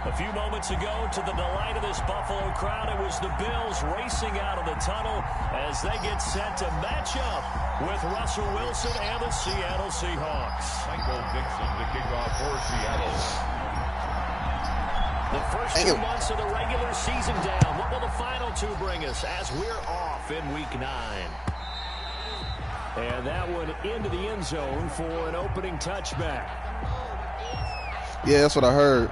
A few moments ago, to the delight of this Buffalo crowd, it was the Bills racing out of the tunnel as they get set to match up with Russell Wilson and the Seattle Seahawks. Michael Dixon to kick off for Seattle. The first 2 months of the regular season down. What will the final 2 bring us as we're off in Week 9? And that one into the end zone for an opening touchback. Yeah, that's what I heard.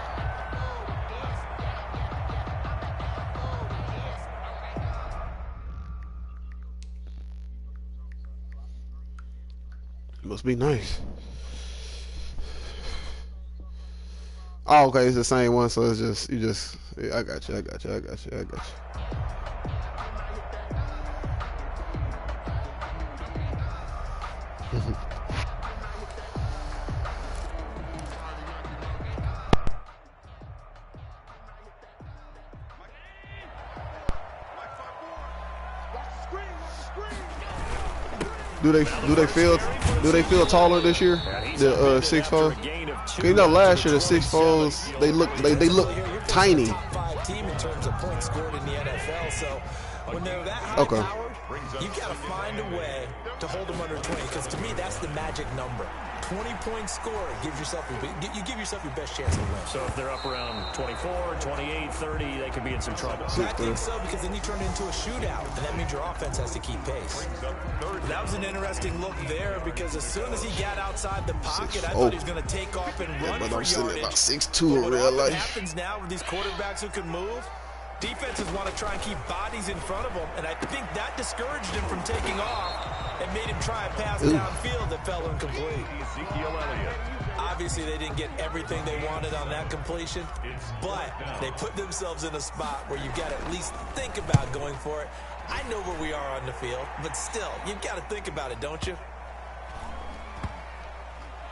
Must be nice. Oh, okay, it's the same one, so it's just yeah, I got you. Do they feel taller this year? The 6'4"? You know, last year the 6'4"s they look tiny. Team in terms of points scored in the NFL. So when they're that high powered, you got to find a way to hold them under 20. Because to me, that's the magic number. 20-point score gives yourself you give yourself your best chance to win. So if they're up around 24, 28, 30, they could be in some trouble. I think so, because then you turn it into a shootout, and that means your offense has to keep pace. That was an interesting look there, because as soon as he got outside the pocket, I thought he was going to take off and run but for I'm sitting yardage. at about 6'2" in real life. What happens now with these quarterbacks who can move? Defenses want to try and keep bodies in front of them, and I think that discouraged him from taking off and made him try a pass downfield that fell incomplete. Obviously, they didn't get everything they wanted on that completion, but they put themselves in a spot where you've got to at least think about going for it. I know where we are on the field, but still, you've got to think about it, don't you?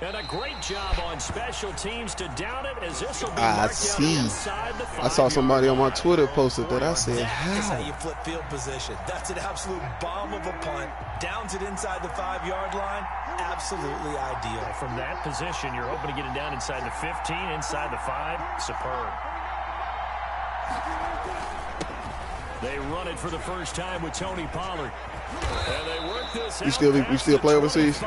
And a great job on special teams to down it, as this will be marked down inside the 5. I saw somebody on my Twitter posted that. I said, That's how you flip field position. That's an absolute bomb of a punt. Downs it inside the 5-yard line. Absolutely ideal. From that position, you're hoping to get it down inside the 15, inside the 5. Superb. They run it for the first time with Tony Pollard. And they work this out. We still play overseas?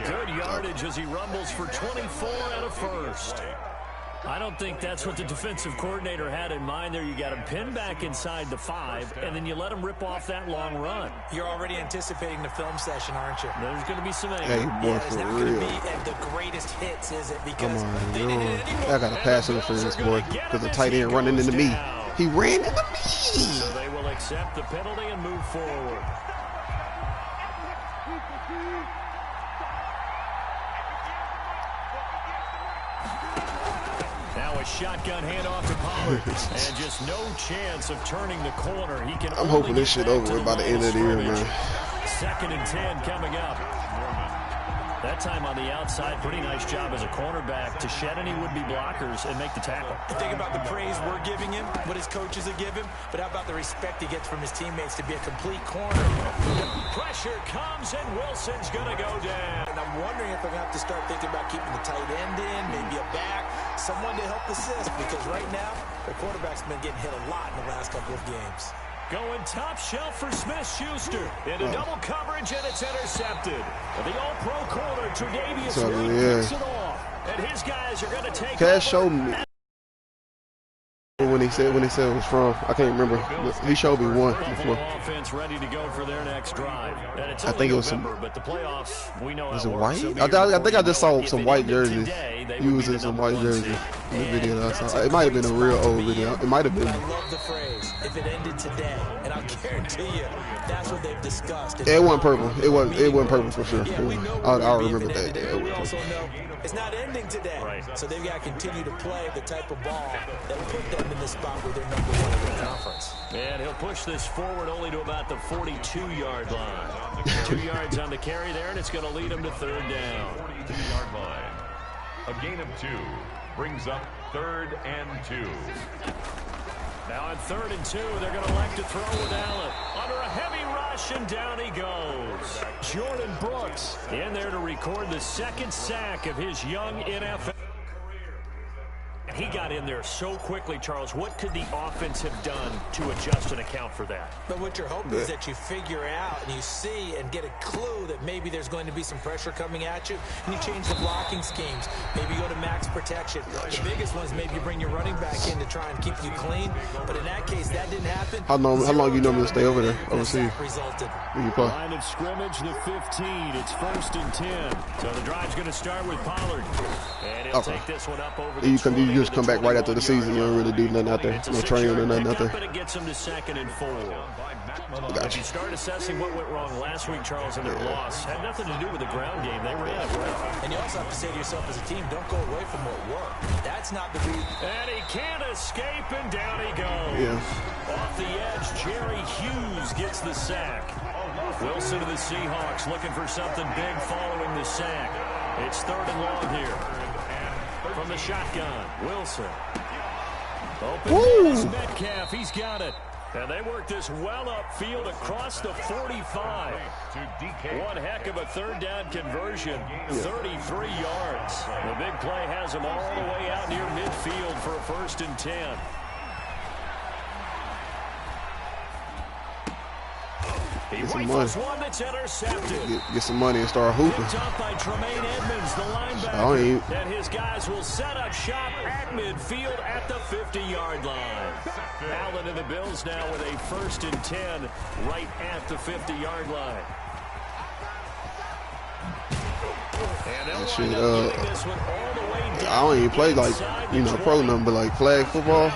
Good yardage as he rumbles for 24 and a first. I don't think that's what the defensive coordinator had in mind there. You got him pinned back inside the 5, and then you let him rip off that long run. You're already anticipating the film session, aren't you? There's going to be some anger. Hey, boy, it's for not real. going to be at the greatest hits, is it? Because Come on, I got a pass interference, boy, because the tight end running into me. He ran into me. So they will accept the penalty and move forward. Now a shotgun handoff to Pollard, and just no chance of turning the corner. He can. I'm hoping this shit over with by the end of the year, man. 2nd and 10 coming up. That time on the outside, pretty nice job as a cornerback to shed any would-be blockers and make the tackle. Think about the praise we're giving him, what his coaches are giving, but how about the respect he gets from his teammates to be a complete corner? Pressure comes, and Wilson's going to go down. And I'm wondering if they're going to have to start thinking about keeping the tight end in, maybe a back, someone to help assist, because right now, the quarterback's been getting hit a lot in the last couple of games. Going top shelf for Smith-Schuster. Into double coverage, and it's intercepted. The all-pro corner, Tre'Davious White picks it off. And his guys are going to take Cash showed me when he said it was from. I can't remember. He showed me one before. Offense ready to go for their next drive. I think it was some. But the playoffs, we know Was it white? I think I just saw some white jerseys. Using some white jerseys in the video that I saw. It might have been a real old video. It might have been. I love the phrase, if it ended today, and I'll guarantee you, that's what they've discussed. Yeah, it wasn't purple. It wasn't purple for sure. I remember that. Yeah, we also know it's not ending today. Right. So they've got to continue to play the type of ball that'll put them in the spot where they're number 1 in the conference. And he'll push this forward only to about the 42-yard line. 2 yards on the carry there, and it's going to lead him to 3rd down. 42-yard line. A gain of 2 brings up 3rd and 2. Now on 3rd and 2, they're going to elect to throw with Allen. Under a heavy rush, and down he goes. Jordan Brooks in there to record the 2nd sack of his young NFL. he got in there so quickly, Charles. What could the offense have done to adjust and account for that? But what you're hoping is that you figure out and you see and get a clue that maybe there's going to be some pressure coming at you, and you change the blocking schemes. Maybe you go to max protection. The biggest one is maybe you bring your running back in to try and keep you clean. But in that case, that didn't happen. How long you normally stay over there, overseas? When you play? Line of scrimmage, the 15. It's 1st and 10. So the drive's going to start with Pollard. And he'll take this one up over the you just come back right after the season. You don't really do nothing out there. No training or nothing out there. But it gets him to 2nd and 4. If you start assessing what went wrong last week, Charles, in their loss, had nothing to do with the ground game. They ran it well. And you also have to say to yourself as a team, don't go away from what worked. That's not the reason. And he can't escape, and down he goes. Yeah. Off the edge, Jerry Hughes gets the sack. Wilson of the Seahawks looking for something big following the sack. It's 3rd and long here. From the shotgun, Wilson. Open Metcalf, he's got it. And they work this well upfield across the 45. One heck of a 3rd down conversion, 33 yards. The big play has them all the way out near midfield for a 1st and 10. He rifles one that's intercepted. Get some money and start hooping. Up by Tremaine Edmonds, the linebacker. And his guys will set up shop at midfield at the 50-yard line. Allen and the Bills now with a 1st and 10 right at the 50-yard line. Shit, I don't even play like, pro number, but like flag football.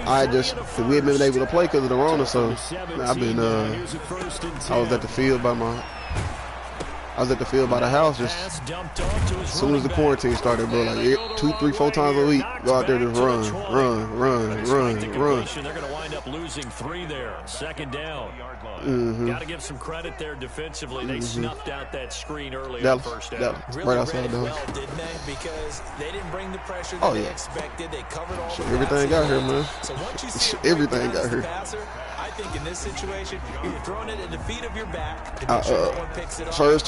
I we haven't been able to play because of the Rona, so I've been, I was at the field by the house just as soon as the quarantine started, bro. Like 2, 3, 4 times a week, go out there just run. They're going to wind up losing 3 there. 2nd down. Got to give some credit there defensively. They snuffed out that screen early on 1st down. Right outside though. Well, didn't they? Because they didn't bring the pressure that they expected. They covered all the everything got here, man. So once you see everything got here. I think in this situation, you're throwing it at the feet of your back. First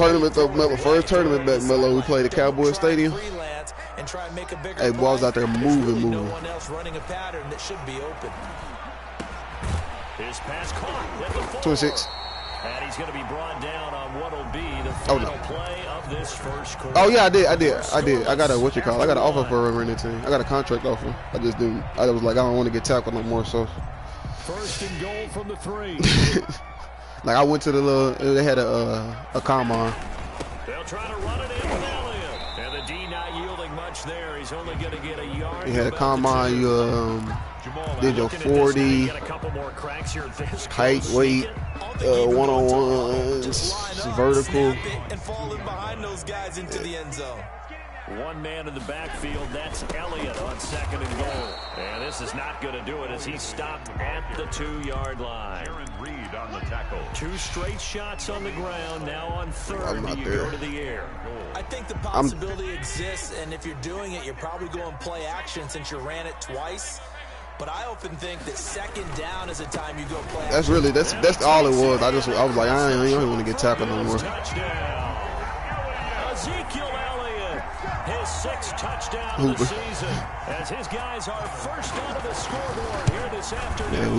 tournament back, Melo. We played at Cowboy Stadium. Hey, boy, I was out there moving. No one else running a pattern that should be open. His pass caught. 26. And he's going to be brought down on what will be the final play of this first quarter. Oh yeah, I did. I got I got an offer for a running team. I got a contract offer. I just didn't. I was like, I don't want to get tackled no more. So 1st and goal from the 3. Like I went to they had a combine. They'll try to run it in with Elliott. And the D not yielding much there. He's only going to get a yard. He had a combine. You did your 40, height, weight, one-on-ones, vertical. And falling behind those guys into the end zone. One man in the backfield, that's Elliott on 2nd and goal. And this is not going to do it as he's stopped at the 2-yard line. Reed on the tackle. 2 straight shots on the ground, now on 3rd. Do you go to the air? I think the possibility exists, and if you're doing it, you're probably going play action since you ran it twice. But I often think that 2nd down is a time you go play action. That's all it was. I was like, I don't want to get tackled no more. Touchdown. Ezekiel Elliott, his 6th touchdown of the season, as his guys are first out of the scoreboard here this afternoon. Yeah,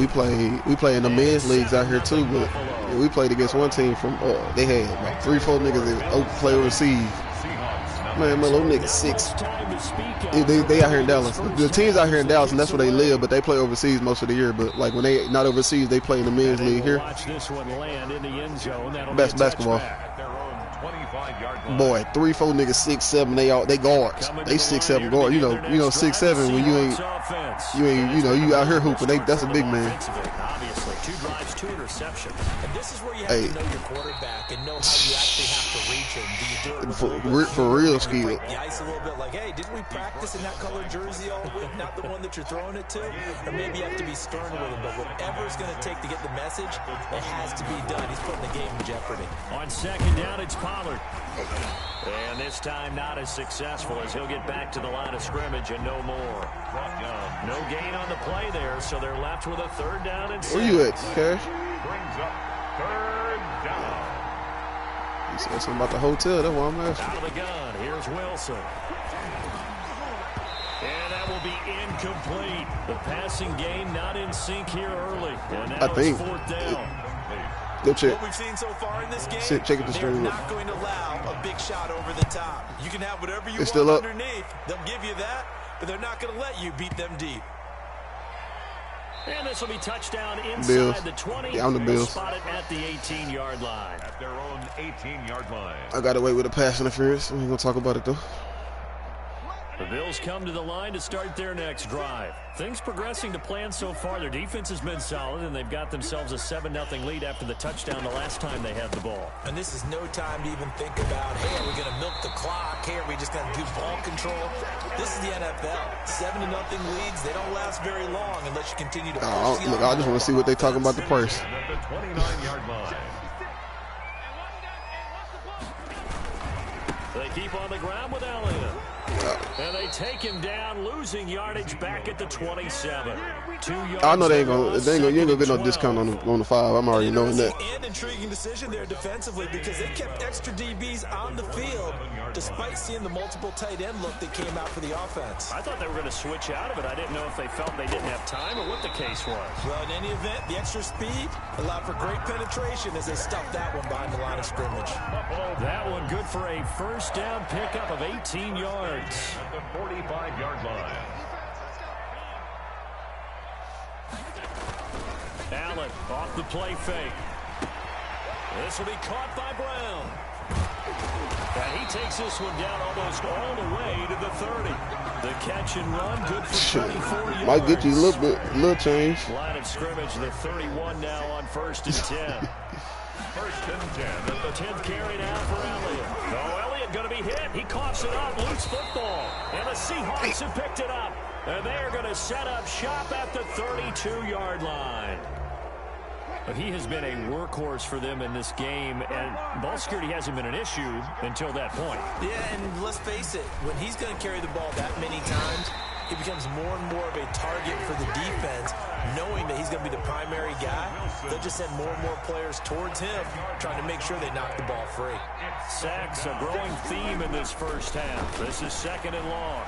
we play in the men's leagues out here too, but we played against one team from they had like 3, 4 niggas that play overseas. Man, my little niggas 6. They out here in Dallas. The team's out here in Dallas, and that's where they live, but they play overseas most of the year. But like when they not overseas, they play in the men's league here. Best basketball. Boy, 3, 4 niggas 6, 7. They guards. They 6, 7 guards. You know 6, 7 when you out here hooping. That's a big man. Obviously, 2 drives, 2 interceptions. And this is where you have to know your quarterback and know how you actually have to reach him. Do you do it for real skill? The ice a little bit, like, hey, didn't we practice in that colored jersey all week? Not the one that you're throwing it to, or maybe you have to be stern with him. But whatever it's going to take to get the message, it has to be done. He's putting the game in jeopardy. On 2nd down, it's Pollard. And this time not as successful as he'll get back to the line of scrimmage and no more. No gain on the play there, so they're left with a 3rd down and 6. Where you at, Cash? Brings up 3rd down. You said something about the hotel, that's why I'm asking. Out of the gun, here's Wilson. And that that will be incomplete. The passing game not in sync here early. And now I think. it's 4th down. Go check. What we've seen so far in this game, Check it the they're stream. not going to allow a big shot over the top. You can have whatever you want still up. underneath. They'll give you that, but they're not going to let you beat them deep. And this will be touchdown inside Bills. the 20. Yeah, I'm the Bills. Spotted at the 18-yard line. At their own 18-yard line. I got away with a pass interference. We ain't going to talk about it, though. The Bills come to the line to start their next drive. Things progressing to plan so far. Their defense has been solid, and they've got themselves a 7-0 lead after the touchdown the last time they had the ball. And this is no time to even think about, hey, are we going to milk the clock? Hey, are we just going to do ball control? This is the NFL. 7-0 leads. They don't last very long unless you continue to push the Look, I just want to see what they talking about the price. At the 29-yard line. They keep on the ground with Elliott. And they take him down, losing yardage back at the 27. 2 yards. I know you ain't gonna get no discount on the 5. I'm already knowing that. An intriguing decision there defensively because they kept extra DBs on the field despite seeing the multiple tight end look that came out for the offense. I thought they were going to switch out of it. I didn't know if they felt they didn't have time or what the case was. Well, in any event, the extra speed allowed for great penetration as they stuffed that one behind the line of scrimmage. That one good for a first down pickup of 18 yards. At the 45-yard line. Allen off the play fake. This will be caught by Brown. And he takes this one down almost all the way to the 30. The catch and run, good for 24 yards. Might get you a little change. Line of scrimmage, the 31 now on 1st and 10. 1st and 10. The 10th carry now for Elliott. Oh, Elliott going to be hit. He coughs it up, loose football. And the Seahawks have picked it up. And they're going to set up shop at the 32-yard line. He has been a workhorse for them in this game, and ball security hasn't been an issue until that point. Yeah, and let's face it, when he's going to carry the ball that many times, he becomes more and more of a target for the defense, knowing that he's going to be the primary guy. They'll just send more and more players towards him, trying to make sure they knock the ball free. Sacks, a growing theme in this first half. This is 2nd and long.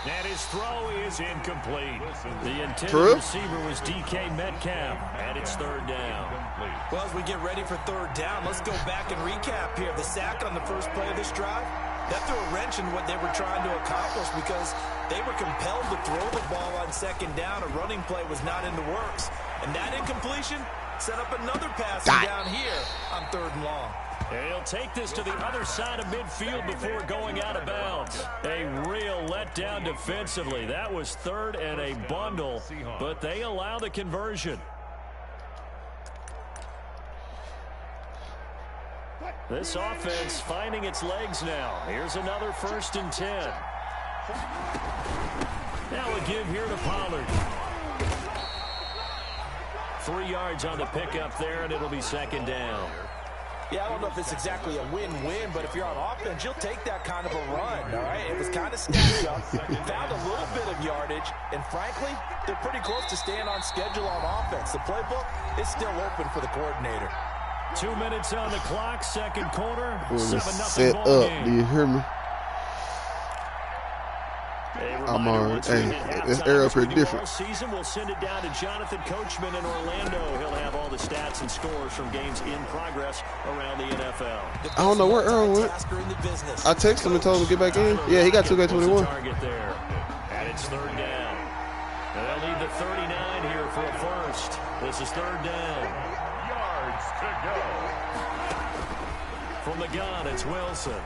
And his throw is incomplete. The intended receiver was DK Metcalf, and it's 3rd down. Well, as we get ready for 3rd down, let's go back and recap here. The sack on the first play of this drive, that threw a wrench in what they were trying to accomplish because they were compelled to throw the ball on 2nd down. A running play was not in the works. And that incompletion set up another passing down here on 3rd and long. And he'll take this to the other side of midfield before going out of bounds. A real letdown defensively. That was 3rd and a bundle, but they allow the conversion. This offense finding its legs now. Here's another 1st and 10. Now a give here to Pollard. 3 yards on the pickup there, and it'll be 2nd down. Yeah, I don't know if it's exactly a win-win, but if you're on offense, you'll take that kind of a run, all right? It was kind of stacked up, found a little bit of yardage, and frankly, they're pretty close to staying on schedule on offense. The playbook is still open for the coordinator. 2 minutes on the clock, 2nd quarter, 7-0 set ball up. game. Do you hear me? I'm on. Hey, this air up here different. Season, we'll send it down to Jonathan Coachman in Orlando. He'll have all the stats and scores from games in progress around the NFL. I don't know where Earl went. I texted him and told him to get back in. Yeah, he got 2K21. Target there, and it's 3rd down. And they'll need the 39 here for a first. This is 3rd down. Yards to go. From the gun, it's Wilson.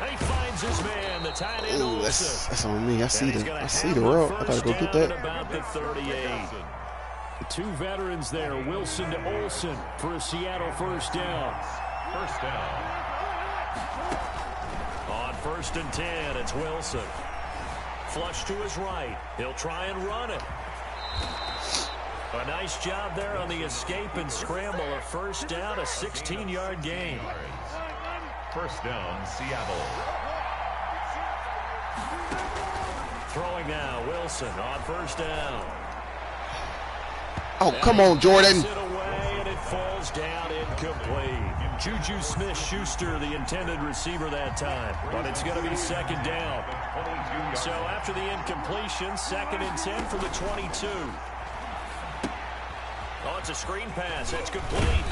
He finds his man, the tight end. Ooh, that's on me. I see the route. I gotta go get that. About the 38. The 2 veterans there, Wilson to Olsen for a Seattle 1st down. 1st down. On 1st and 10, it's Wilson. Flush to his right. He'll try and run it. A nice job there on the escape and scramble. A 1st down, a 16-yard gain. 1st down, Seattle. Throwing now, Wilson on 1st down. Oh, come on, Jordan. It away, and it falls down incomplete. Juju Smith-Schuster, the intended receiver that time. But it's going to be second down. So after the incompletion, 2nd and 10 for the 22. Oh, it's a screen pass. That's complete.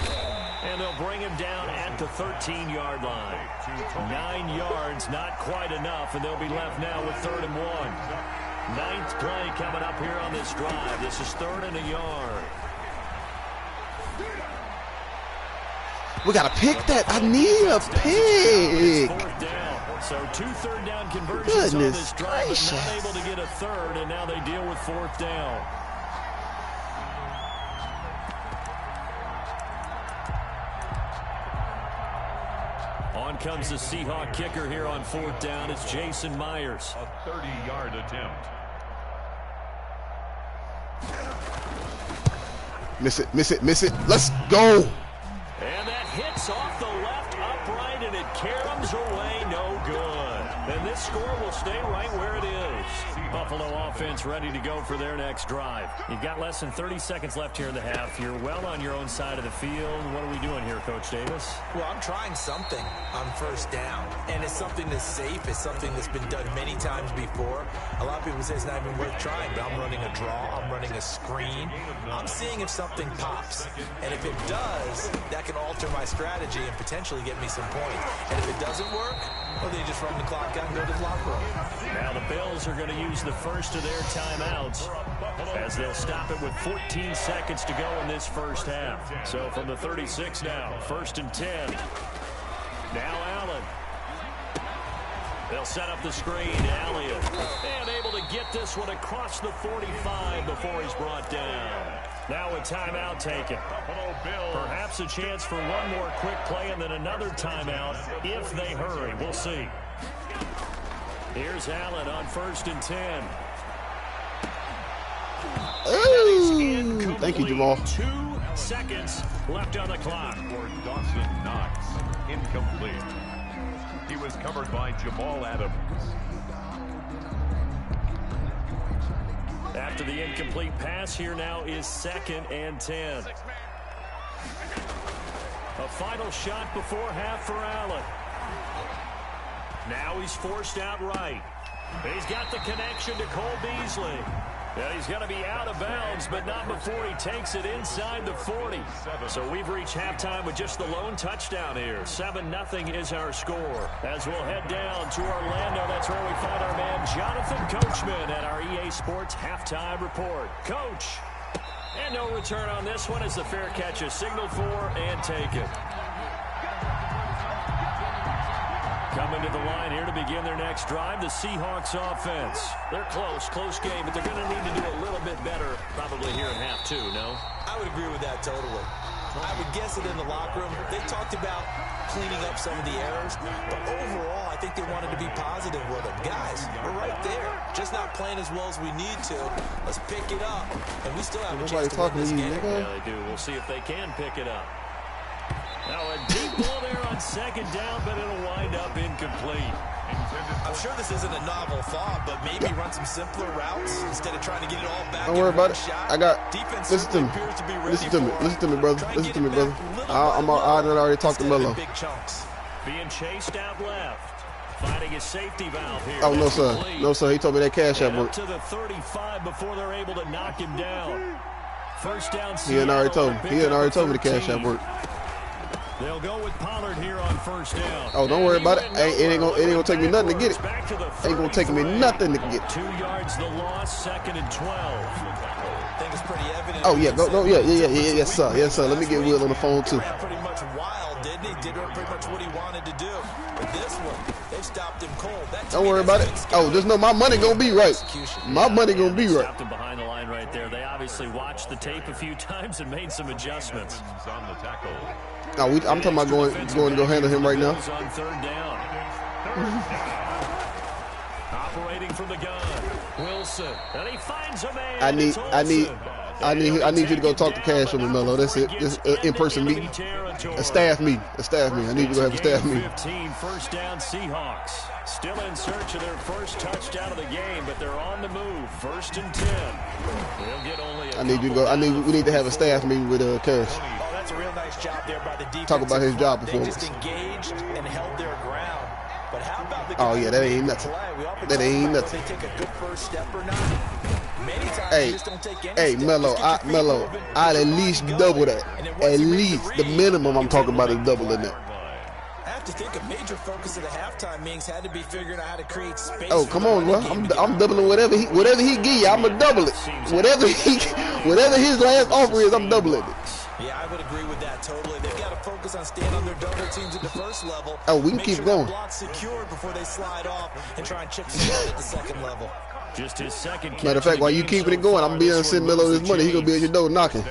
And they'll bring him down at the 13-yard line. 9 yards, not quite enough, and they'll be left now with 3rd and 1. 9th play coming up here on this drive. This is 3rd and a yard. We got to pick that. I need a pick. 4th down. So 2 third down conversions on this drive, but not able to get a 3rd, and now they deal with 4th down. On comes the Seahawk kicker here on 4th down. It's Jason Myers. A 30-yard attempt. Miss it, miss it, miss it. Let's go. And that hits off the left upright, and it caroms away, no good. And this score will stay right where it is. Buffalo offense ready to go for their next drive. You've got less than 30 seconds left here in the half. You're well on your own side of the field. What are we doing here, Coach Davis? Well, I'm trying something on 1st down, and it's something that's safe. It's something that's been done many times before. A lot of people say it's not even worth trying, but I'm running a draw. I'm running a screen. I'm seeing if something pops, and if it does, that can alter my strategy and potentially get me some points. And if it doesn't work, well, then you just run the clock out and go to the locker room. Now the Bills are going to use the first of their timeouts as they'll stop it with 14 seconds to go in this first half. So from the 36 now, 1st and 10. Now Allen. They'll set up the screen. Elliott. And able to get this one across the 45 before he's brought down. Now a timeout taken. Perhaps a chance for one more quick play and then another timeout if they hurry. We'll see. Here's Allen on 1st and 10. Ooh, thank you, Jamal. 2 seconds left on the clock. For Dawson Knox, incomplete. He was covered by Jamal Adams. After the incomplete pass, here now is 2nd and 10. A final shot before half for Allen. Now he's forced out right. He's got the connection to Cole Beasley. Yeah, he's going to be out of bounds, but not before he takes it inside the 40. So we've reached halftime with just the lone touchdown here. 7-0 is our score. As we'll head down to Orlando, that's where we find our man Jonathan Coachman at our EA Sports Halftime Report. Coach, and no return on this one as the fair catch is signaled for and taken. Coming to the line here to begin their next drive, the Seahawks offense. They're close game, but they're going to need to do a little bit better probably here in half 2, no? I would agree with that totally. I would guess that in the locker room, they talked about cleaning up some of the errors, but overall, I think they wanted to be positive with them. Guys, we're right there. Just not playing as well as we need to. Let's pick it up, and we still have a chance to win this game. Yeah, they do. We'll see if they can pick it up. Now a deep ball there on 2nd down, but it'll wind up incomplete. I'm sure this isn't a novel thought, but maybe run some simpler routes instead of trying to get it all back. Don't worry about it. I got. Listen to me. Listen to me, brother. Listen to me, brother. I already talked to Melo. Being chased out left. Finding a safety valve here. Oh, no, sir. No, sir. He told me that cash app worked. To the 35 before they're able to knock him down. First down. He had already told me. He had already told me the cash app worked. They'll go with Pollard here on 1st down. Oh, don't worry about it. It ain't gonna take me nothing to get it. Ain't gonna take me nothing to get it. 2 yards the loss, 2nd and 12. I think it's pretty evident. Oh yeah, yes sir. Let me get Will on the phone too. Pretty much wild, didn't he? Did pretty much what he wanted to do. But this one, they stopped him cold. Don't worry about it. Oh, just know my money gonna be right. My money gonna be right. Stopped him behind the line right there. They obviously watched the tape a few times and made some adjustments. On the tackle. No, I'm talking about going to go handle him right now. On 3rd down. Operating from the gun. Wilson. And he finds a man. I need you to go talk to Cash for me, Melo. That's it. This in-person meeting. A staff meeting. I need you to have a staff meeting. 15, 1st down Seahawks. Still in search of their first touchdown of the game, but they're on the move. 1st and 10. They'll get only I need you to go. We need to have a staff meeting with Cash. Oh, That's a real nice job there by the defense. Talk about his job performance. They just engaged and held their ground. But how about the Oh yeah, that ain't nothing. That ain't nothing. They take a good first step or not. Many times Hey, you just don't take any hey, step. Melo, I'd at least double that. At least the minimum I'm talking about is doubling that. I have to think a major focus of the halftime meetings had to be figuring out how to create space. Oh, come on, bro. I'm doubling whatever he give you. I'ma double it. Whatever his last offer is, I'm doubling it. Yeah, I would agree with that totally. They've got to focus on staying on their double teams at the first level. Oh, we can keep going. Block secured before they slide off and try and chip some at the second level. Just his second. Matter of fact, while you keeping it going, I'm gonna be on send Melo this money. He gonna be at your door knocking.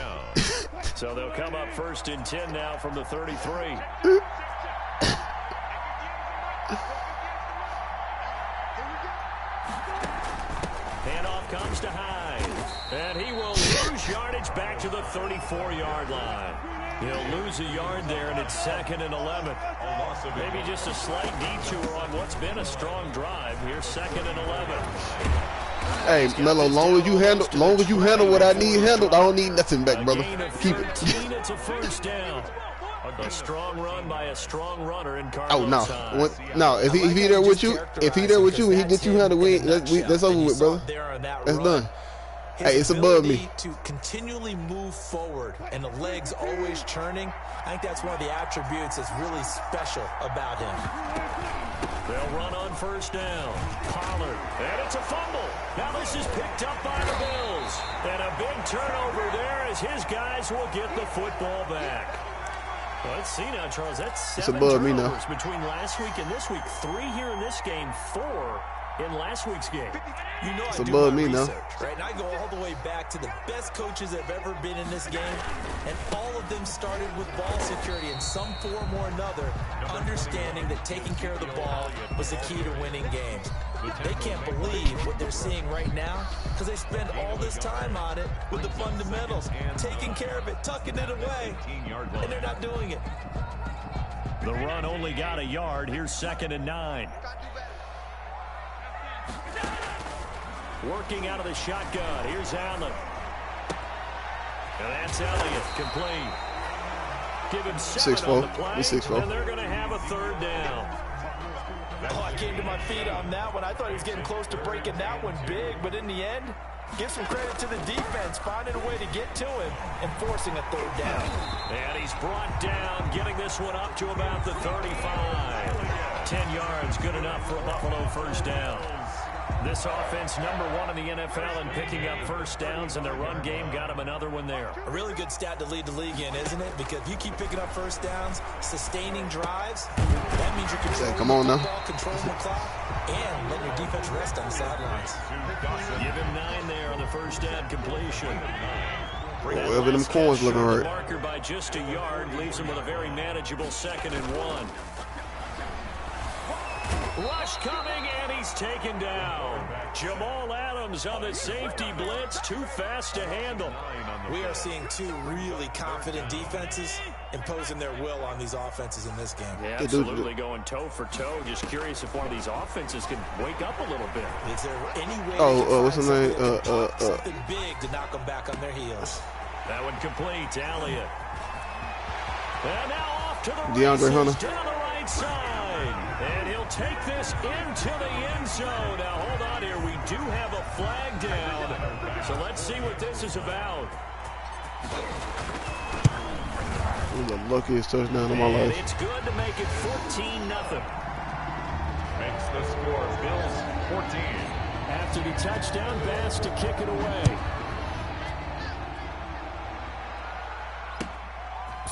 So they'll come up 1st and 10 now from the 33. Handoff comes to Hyde, and he will lose yardage back to the 34-yard line. He'll lose a yard there, and it's 2nd and 11. Maybe just a slight detour on what's been a strong drive. Here's 2nd and 11. Hey, Melo, long as you handle what I need handled, I don't need nothing back, brother. Keep it. It's a first down. A strong run by a strong runner in Carlos. Oh no, if he there with you, and he get you handled, that's over with, brother. That's done. Hey, it's above me. To continually move forward and the legs always churning, I think that's one of the attributes that's really special about him. They'll run on first down. Pollard, and it's a fumble. Now this is picked up by the Bills. And a big turnover there as his guys will get the football back. Well, let's see now, Charles. That's 7 turnovers between last week and this week. 3 here in this game, 4 in last week's game. You know, it's I do above my me research, now. right? And I go all the way back to the best coaches that have ever been in this game, and all of them started with ball security in some form or another, understanding that taking care of the ball was the key to winning games. They can't believe what they're seeing right now because they spend all this time on it with the fundamentals, taking care of it, tucking it away, and they're not doing it. The run only got a yard. Here's 2nd and 9. Working out of the shotgun. Here's Allen. And that's Elliott. Complete. Give him 7 on the play. And they're going to have a 3rd down. Oh, I came to my feet on that one. I thought he was getting close to breaking that one big, but in the end, give some credit to the defense, finding a way to get to him and forcing a 3rd down. And he's brought down, getting this one up to about the 35. 10 yards, good enough for a Buffalo first down. This offense, #1 in the NFL in picking up first downs, and their run game got him another one there. A really good stat to lead the league in, isn't it? Because if you keep picking up first downs, sustaining drives, that means you're controlling the ball, controlling the clock, and letting your defense rest on the sidelines. Give him 9 there on the first down completion. Whatever them corns looking right. Marker by just a yard leaves him with a very manageable 2nd and 1. Rush coming, and he's taken down. Jamal Adams on the safety blitz, too fast to handle. We are seeing 2 really confident defenses imposing their will on these offenses in this game. Yeah, absolutely going toe for toe. Just curious if one of these offenses can wake up a little bit. Is there any way what's his name? Something big to knock them back on their heels. That one complete to Elliott. And now off to the DeAndre Hunter down the right side. And he'll take this into the end zone. Now, hold on here. We do have a flag down. So let's see what this is about. This is the luckiest touchdown of my life. It's good to make it 14-0. Makes the score Bills 14. After the touchdown, Bass to kick it away.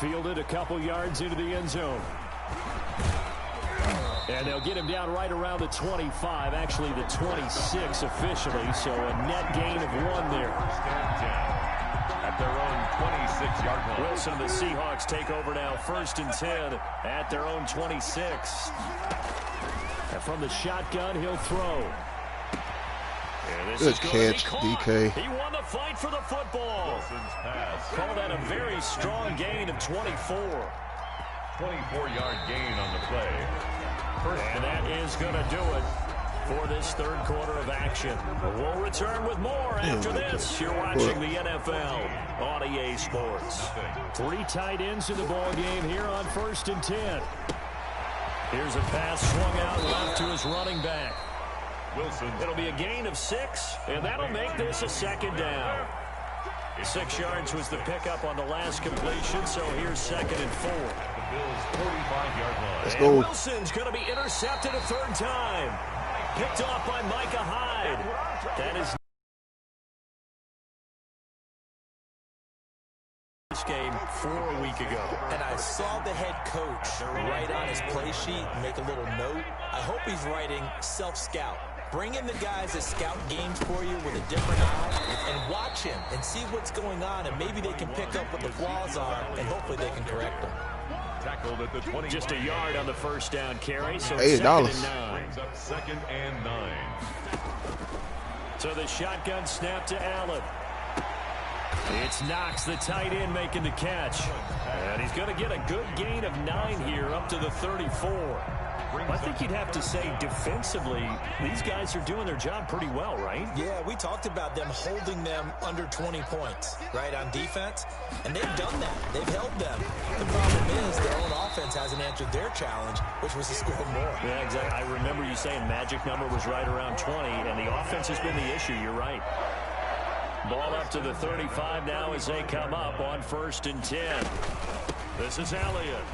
Fielded a couple yards into the end zone. And they'll get him down right around the 25, actually the 26 officially, so a net gain of 1 there. At their own 26-yard line. Wilson and the Seahawks take over now, 1st and 10 at their own 26. And from the shotgun, he'll throw. Good catch, DK. He won the fight for the football. Wilson's pass. Call that a very strong gain of 24. 24-yard gain on the play. And that is going to do it. for this third quarter of action. We'll return with more after this. You're watching the NFL on EA Sports. 3 tight ends in the ball game here on 1st and 10. Here's a pass swung out left to his running back. Wilson. It'll be a gain of 6, and that'll make this a 2nd down. 6 yards was the pickup on the last completion, so here's 2nd and 4. The Bills' 45-yard line. Let's And go. Wilson's going to be intercepted a 3rd time. Picked off by Micah Hyde. That is this game 4 weeks ago. And I saw the head coach write on his play sheet, make a little note. I hope he's writing self-scout. Bring in the guys that scout games for you with a different eye and watch him and see what's going on, and maybe they can pick up what the flaws are, and hopefully they can correct them. Tackled at the 20. Just a yard on the 1st down carry, so $8. 2nd and 9. Brings up 2nd and 9. So the shotgun snap to Allen. It's Knox, the tight end, making the catch. And he's going to get a good gain of 9 here up to the 34. I think you'd have to say defensively, these guys are doing their job pretty well, right? Yeah, we talked about them holding them under 20 points, right, on defense. And they've done that. They've held them. The problem is their own offense hasn't answered their challenge, which was to score more. Yeah, exactly. I remember you saying magic number was right around 20, and the offense has been the issue. You're right. Ball up to the 35 now as they come up on 1st and 10. This is Elliott.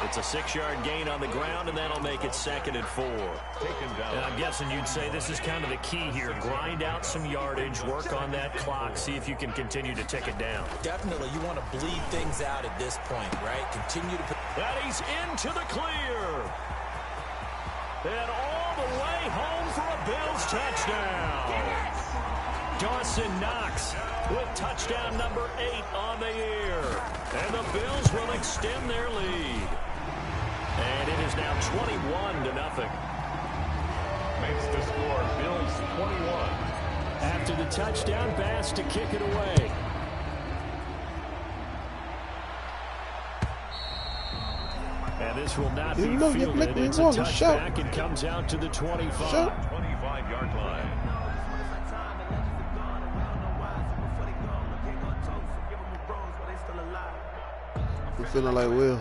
It's a 6-yard gain on the ground, and that'll make it 2nd and 4. And I'm guessing you'd say this is kind of the key here. Grind out some yardage, work on that clock, see if you can continue to tick it down. Definitely, you want to bleed things out at this point, right? Continue to put... That he's into the clear. And all the way home for a Bills touchdown. Dawson Knox with touchdown number 8 on the year. And the Bills will extend their lead. And it is now 21-0. Makes the score Bills 21. After the touchdown, Bass to kick it away. And this will not be fielded. It's a touchback and comes out to the 25. 25-yard line. I'm feeling like Will.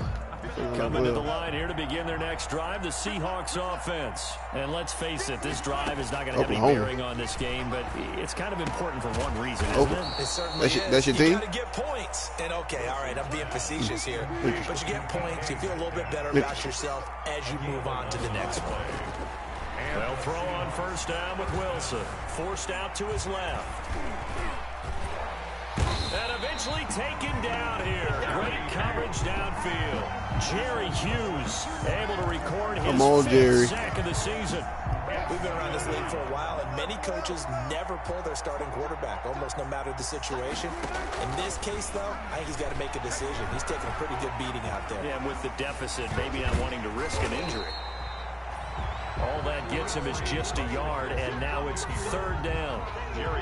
Coming to the line here to begin their next drive, the Seahawks offense. And let's face it, this drive is not going to have any bearing on this game, but it's kind of important for one reason, isn't it? It certainly is. That's your team? You got to get points. And, okay, all right, I'm being facetious here. But you get points. You feel a little bit better about yourself as you move on to the next one. They'll throw on 1st down with Wilson. Forced out to his left. And eventually taken down here. Great coverage downfield. Jerry Hughes able to record his 5th sack of the season. We've been around this league for a while, and many coaches never pull their starting quarterback, almost no matter the situation. In this case, though, I think he's got to make a decision. He's taking a pretty good beating out there. Yeah, and with the deficit, maybe not wanting to risk an injury. All that gets him is just a yard, and now it's 3rd down.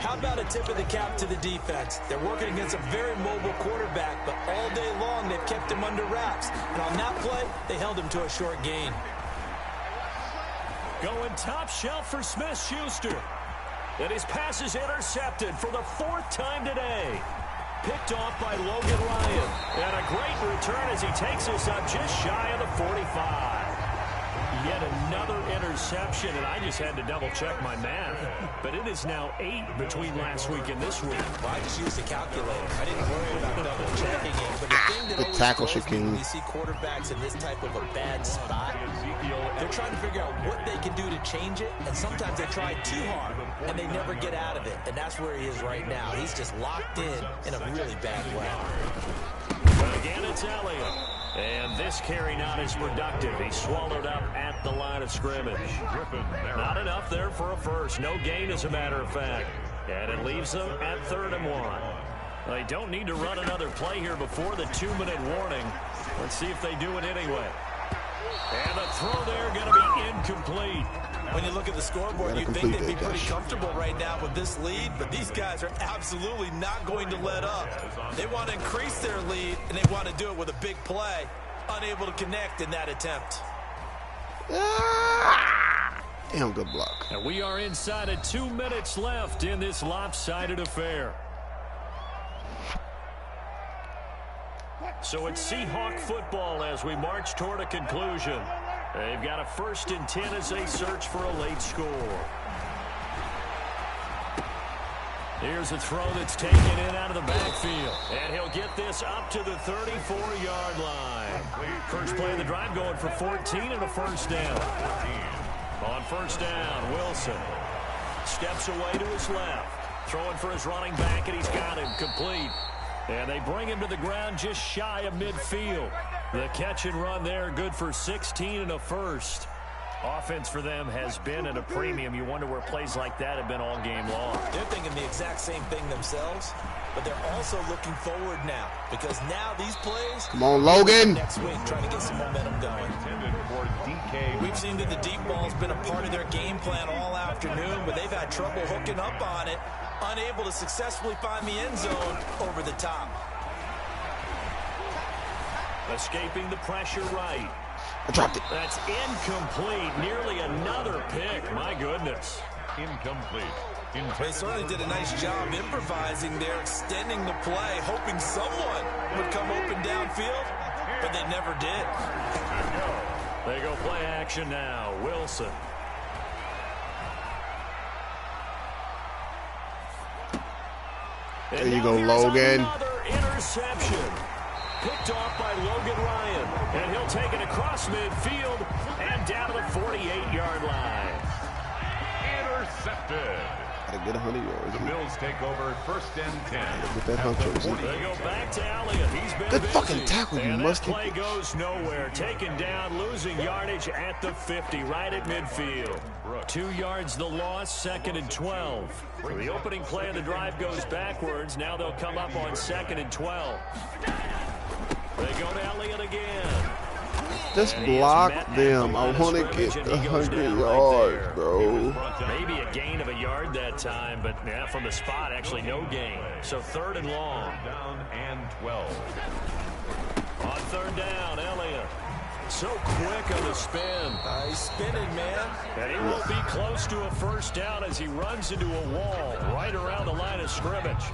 How about a tip of the cap to the defense? They're working against a very mobile quarterback, but all day long they've kept him under wraps. And on that play, they held him to a short gain. Going top shelf for Smith-Schuster. And his pass is intercepted for the 4th time today. Picked off by Logan Ryan. And a great return as he takes us up just shy of the 45. Yet another interception, and I just had to double-check my math. But it is now 8 between last week and this week. Well, I just used a calculator. I didn't worry about double-checking it. But the thing that always tackle throws me Shaquem. when you see quarterbacks in this type of a bad spot, they're trying to figure out what they can do to change it, and sometimes they try too hard, and they never get out of it. And that's where he is right now. He's just locked in a really bad way. But again, it's Elliott. And this carry not as productive. He swallowed up at the line of scrimmage. Not enough there for a first. No gain, as a matter of fact. And it leaves them at 3rd and 1. They don't need to run another play here before the 2-minute warning. Let's see if they do it anyway. And the throw there going to be incomplete. When you look at the scoreboard, you'd think they'd be pretty comfortable right now with this lead, but these guys are absolutely not going to let up. They want to increase their lead, and they want to do it with a big play. Unable to connect in that attempt. Damn, good block. And we are inside of 2 minutes left in this lopsided affair. So it's Seahawk football as we march toward a conclusion. They've got a 1st and 10 as they search for a late score. Here's a throw that's taken in out of the backfield. And he'll get this up to the 34-yard line. First play of the drive going for 14 and a first down. On first down, Wilson steps away to his left. Throwing for his running back, and he's got him complete. And they bring him to the ground just shy of midfield. The catch and run there, good for 16 and a first. Offense for them has been at a premium. You wonder where plays like that have been all game long. They're thinking the exact same thing themselves, but they're also looking forward now because now these plays. Come on, Logan. Next week, trying to get some momentum going. We've seen that the deep ball's been a part of their game plan all afternoon, but they've had trouble hooking up on it, unable to successfully find the end zone over the top. Escaping the pressure right. I dropped it. That's incomplete. Nearly another pick. My goodness. Incomplete. They certainly did a nice job improvising there, extending the play, hoping someone would come open downfield, but they never did. They go play action now. Wilson. There you go, Logan. Another interception. Picked off by Logan Ryan. And he'll take it across midfield and down to the 48-yard line. Intercepted. Gotta get 100 yards. The Bills take over 1st and 10. Get that hunter. They go back to Elliott. He's been Good busy. fucking tackle, you and must that play goes nowhere. Taken down, losing yardage at the 50, right at midfield. 2 yards the loss, 2nd and 12. So the opening play of the drive goes backwards. Now they'll come up on 2nd and 12. They go to Elliott again. Just block them. I want to get 100 yards, bro. Maybe a gain of a yard that time, but yeah, from the spot, actually no gain. So 3rd and long. Down and 12. On 3rd down, Elliott. So quick on the spin. He's spinning, man. And he won't be close to a first down as he runs into a wall right around the line of scrimmage.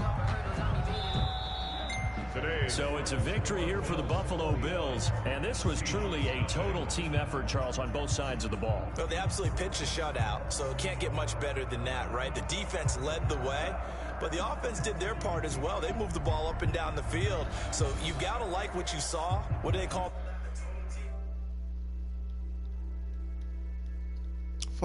So it's a victory here for the Buffalo Bills, and this was truly a total team effort, Charles, on both sides of the ball. Well, they absolutely pitched a shutout, so it can't get much better than that, right? The defense led the way, but the offense did their part as well. They moved the ball up and down the field, so you got to like what you saw. What do they call